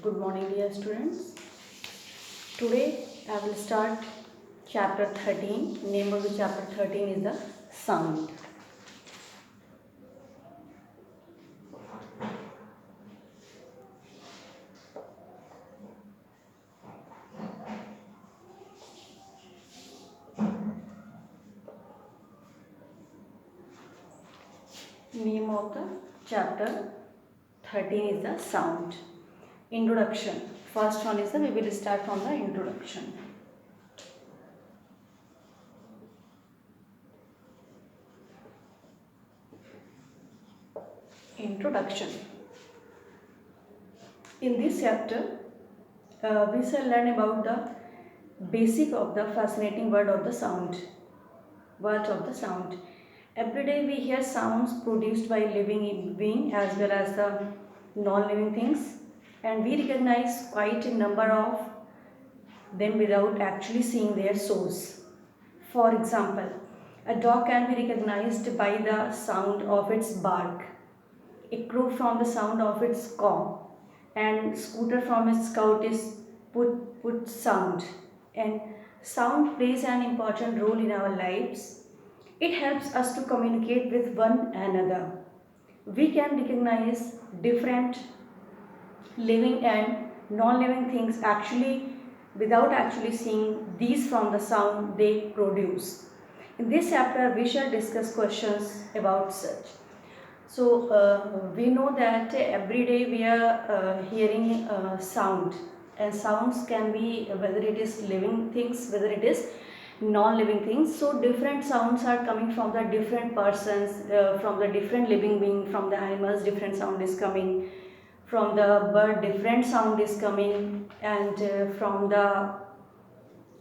Good morning, dear students. Today I will start chapter 13. Name of the chapter 13 is the sound. Name of the chapter 13 is the sound. Introduction. First one is we will start from the introduction. Introduction. In this chapter, we shall learn about the basic of the fascinating word of the sound. Words of the sound. Every day we hear sounds produced by living being as well as the non-living things, and we recognize quite a number of them without actually seeing their source. For example, a dog can be recognized by the sound of its bark, a crow from the sound of its caw, and scooter from its scout is put sound. And sound plays an important role in our lives. It helps us to communicate with one another. We can recognize different living and non-living things actually without actually seeing these from the sound they produce. In this chapter, we shall discuss questions about such. So, we know that every day we are hearing sound, and sounds can be whether it is living things, whether it is non-living things. So different sounds are coming from the different persons, from the different living being, from the animals different sound is coming, from the bird different sound is coming, and from the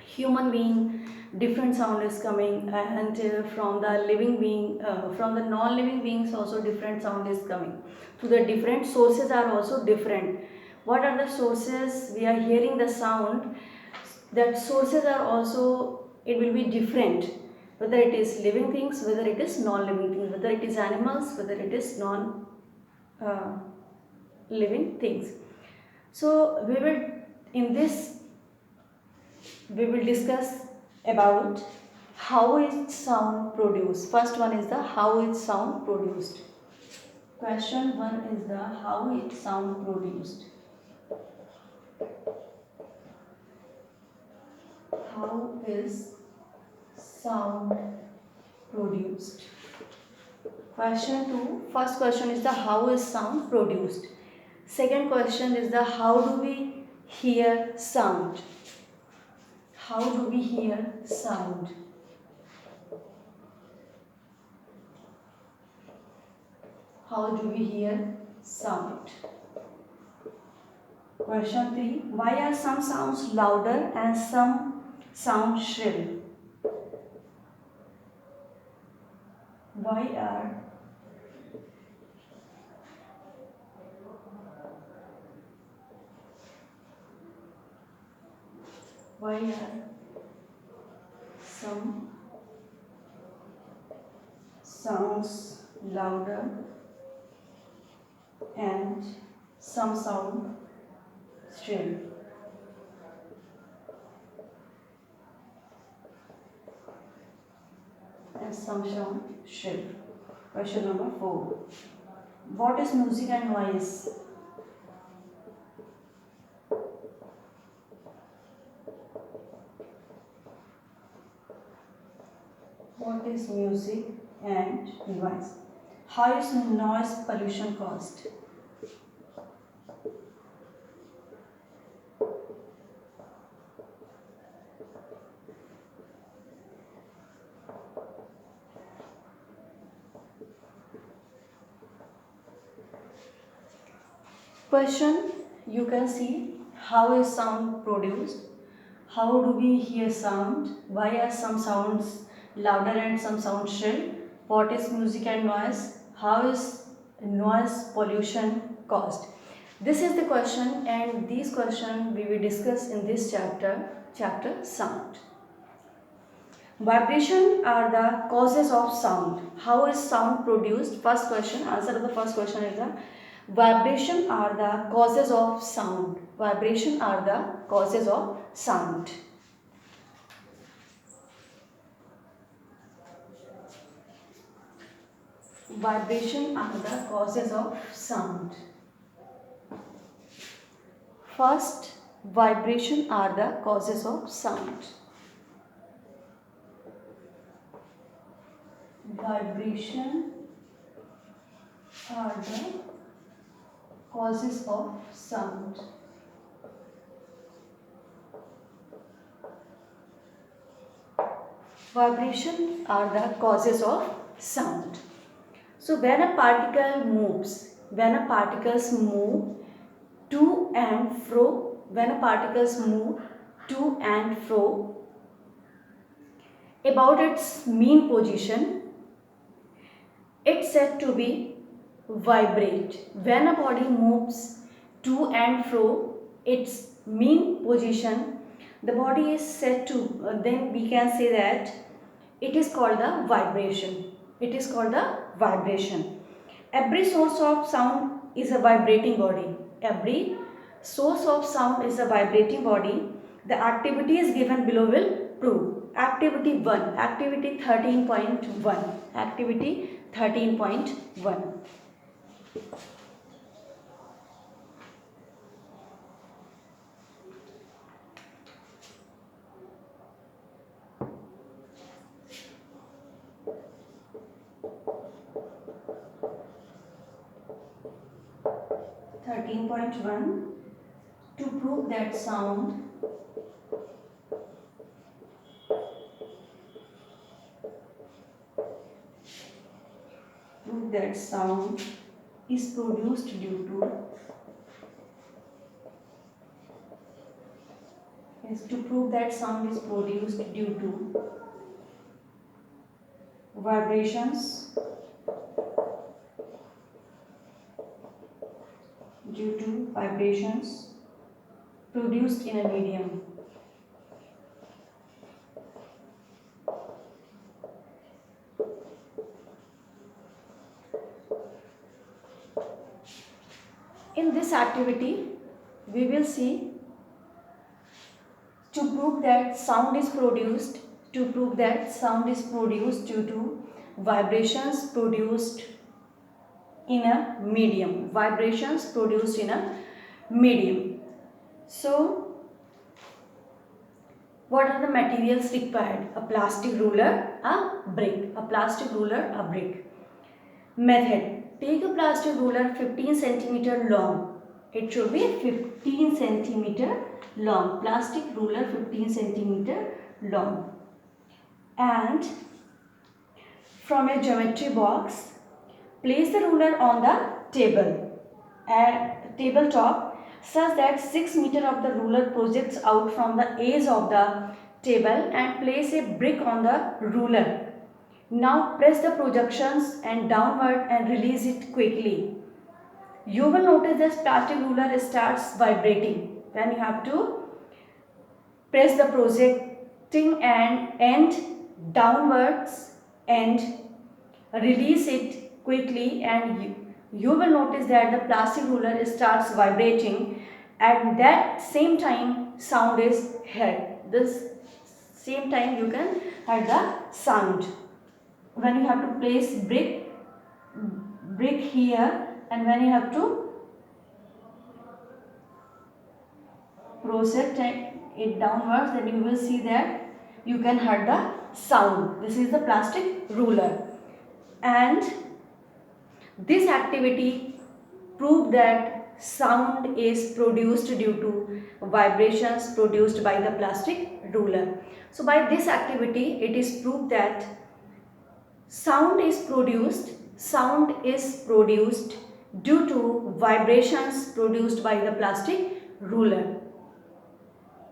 human being different sound is coming, and from the living being, from the non-living beings also different sound is coming. So the different sources are also different. What are the sources we are hearing the sound? That sources are also, it will be different, whether it is living things, whether it is non-living things, whether it is animals, whether it is non living things. So we will, in this we will discuss about how is sound produced. First one is the how is sound produced. Question 1 is the how is sound produced. How is sound produced? Question 2. First question is the how is sound produced. Second question is the how do we hear sound? How do we hear sound? How do we hear sound? Question 3. Why are some sounds louder and some sound shrill? Why are some sounds louder and some sound shrill? And some sound shrill. Question number 4. What is music and noise? What is music and noise? How is noise pollution caused? Question, you can see how is sound produced, how do we hear sound, why are some sounds louder and some sound shrill, what is music and noise, how is noise pollution caused. This is the question, and these questions we will discuss in this chapter sound. Vibration are the causes of sound. How is sound produced? First question, answer to the first question is the Vibration are the causes of sound. Vibration are the causes of sound. Vibration are the causes of sound. First, vibration are the causes of sound. Vibration are the causes of sound. Vibration are the causes of sound. So when a particle moves, when a particles move to and fro, when a particles move to and fro about its mean position, it's said to be vibrate. When a body moves to and fro its mean position, the body is said to, then we can say that it is called the vibration. It is called the vibration. Every source of sound is a vibrating body. Every source of sound is a vibrating body. The activities given below will prove. Activity 1, activity 13.1, activity 13.1. To prove that sound is produced due to vibrations, produced in a medium. In this activity, we will see to prove that sound is produced due to vibrations produced in a medium. So what are the materials required? A plastic ruler, a brick. Method. Take a plastic ruler 15 centimeter long. It should be 15 centimeter long. Plastic ruler 15 centimeter long. And from a geometry box, place the ruler on the tabletop such that 6 meter of the ruler projects out from the edge of the table, and place a brick on the ruler. Now press the projections and downward and release it quickly. You will notice this plastic ruler starts vibrating. Then you have to press the projecting and end downwards and release it quickly, and you will notice that the plastic ruler starts vibrating. At that same time sound is heard. This same time you can hear the sound. When you have to place brick here, and when you have to project it downwards, then you will see that you can hear the sound. This is the plastic ruler. And this activity proved that sound is produced due to vibrations produced by the plastic ruler. So by this activity it is proved that sound is produced due to vibrations produced by the plastic ruler.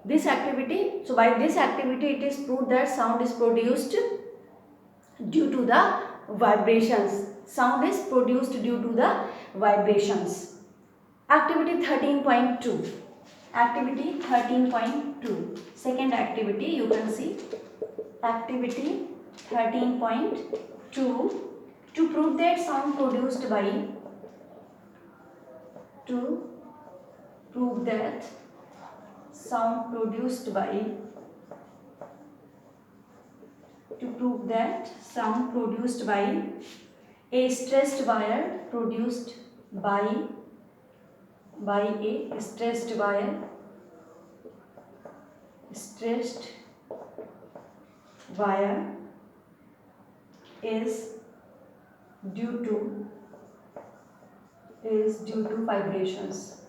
By this activity it is proved that sound is produced due to the vibrations. Activity 13.2. Second activity, you can see activity 13.2. To prove that sound produced by to prove that sound produced by a stressed wire by a stressed wire is due to vibrations.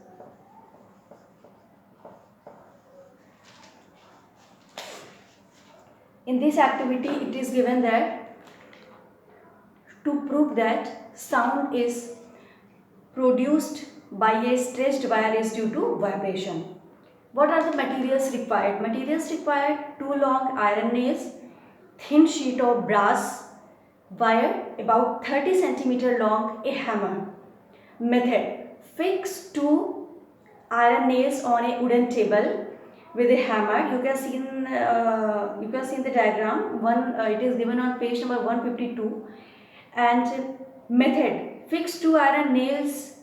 In this activity, it is given that to prove that sound is produced by a stretched wire is due to vibration. What are the materials required? Materials required: 2 long iron nails, thin sheet of brass wire about 30 cm long, a hammer. Method: fix 2 iron nails on a wooden table with a hammer. You can see in the diagram. It is given on page number 152. And method: fix 2 iron nails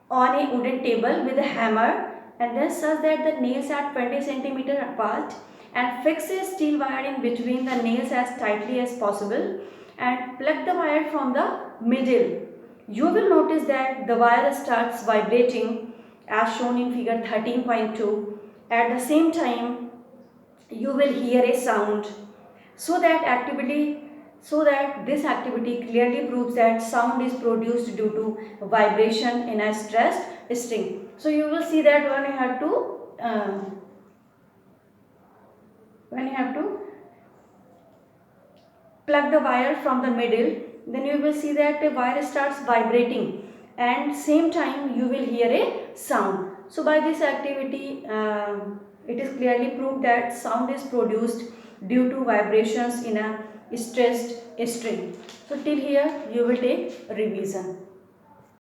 on a wooden table with a hammer, and then such that the nails are 20 cm apart, and fix a steel wire in between the nails as tightly as possible, and plug the wire from the middle. You will notice that the wire starts vibrating as shown in figure 13.2. At the same time, you will hear a sound. So that this activity clearly proves that sound is produced due to vibration in a stressed string. So you will see that when you have to plug the wire from the middle, then you will see that the wire starts vibrating, and same time you will hear a sound. So by this activity, it is clearly proved that sound is produced due to vibrations in a stressed string. So till here you will take revision.